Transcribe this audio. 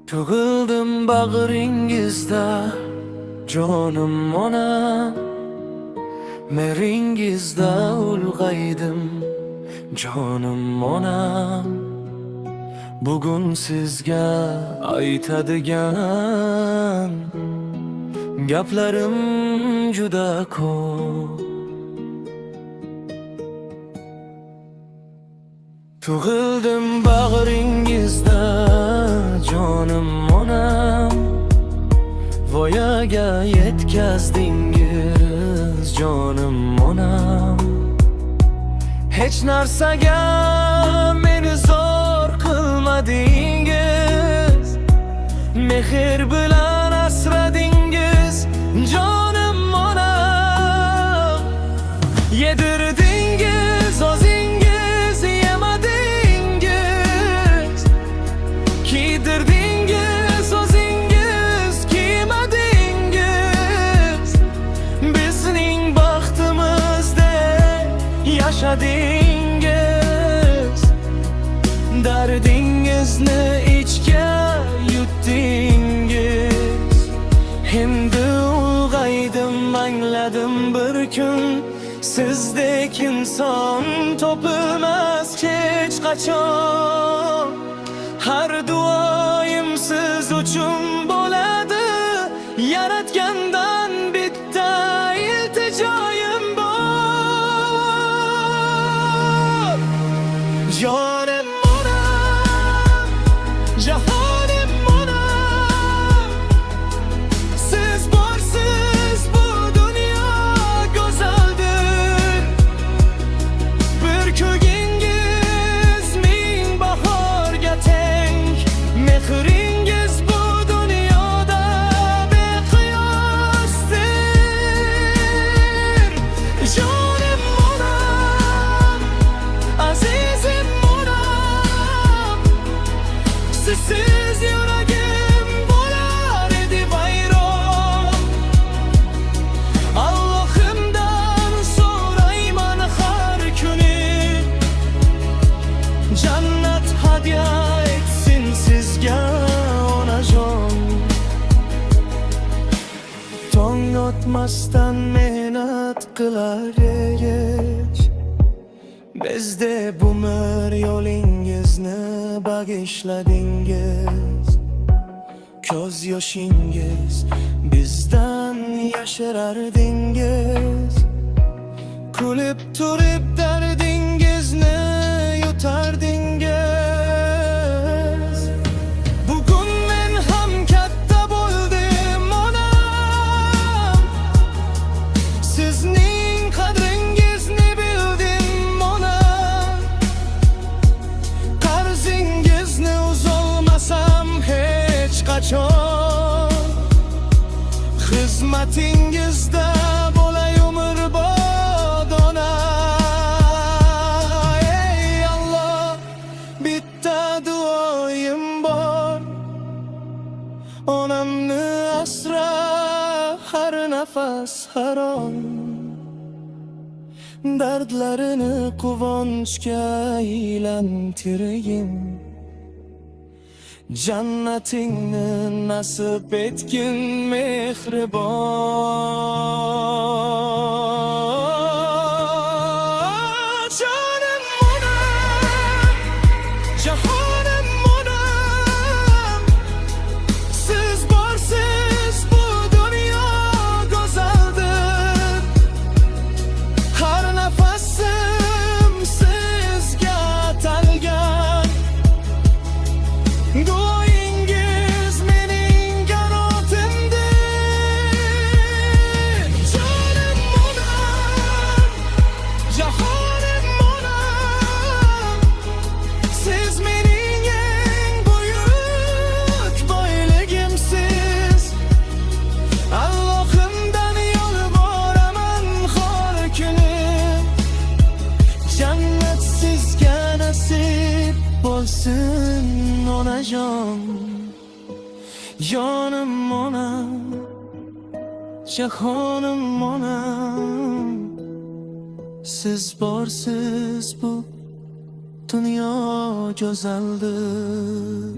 Tug'ildim bag'ringizda, jonim onam. Meringizda ulg'aydim, jonim onam. Bugun sizga aytadigan gaplarim juda ko'p. Tug'ildim bag'ringizda, jonim onam. Voyaga yetkazdingiz, jonim onam. Hech narsaga meni zo'r qilmadingiz, mehr bilan asradingiz, jonim onam. Yedirdingiz o'zingiz, yemadingiz. Kiydirdingiz o'zingiz, kiymadingiz. Bizning baxtimizda yashadingiz. Dardingizni ichga yutdingiz. Endi ulg'aydim, angladim bir kun, sizdek inson topilmas hech qachon. Har duoyim siz uchun bo'ladi, yaratgandan bitta iltijoyim bor. Jonim onam, jahonim onam. Siz borsiz bu dunyo go'zaldir. Bir ko'gingiz ming bahorga teng. Mehringiz bu dunyoda beqiyosdir. Jonim onam, azizim onam. Sizsiz yuragim bo'lar edi vayron. Allohimdan so'rayman har kuni, jannat hadya etsin sizga onajon. Tong otmasdan mehnat qilarek, bizde bumr yo'lingizni bag'ishladingiz. Ko'z yoshingiz bizdan yashirardingiz. Kulib turib dardingizni yutardingiz. Bugun men ham katta bo'ldim onam. Sizning qadringizni bildim onam. Qarzingizni uzolmasam hech qachon. Xizmatingizda bo'lay umrbod onam. Ey Alloh, bitta duoyim bor. Onamni asra har nafas har on. Dardlarini quvonchga aylantirgin. Jannatingni nasib etgin mehribon. Jonim onam, jahonim onam. Siz borsiz bu dunyo go'zaldir. Har nafasim sizga atalgan. Duoyingiz mening qanotimdir. Jonim onam, jahonim onam. Siz mening eng buyuk boyligimsiz. Allohimdan yolboraman har kuni, jannat sizga nasib bo'lsin onajon. Jonim onam, jahonim onam. Siz borsiz bu dunyo go'zaldir.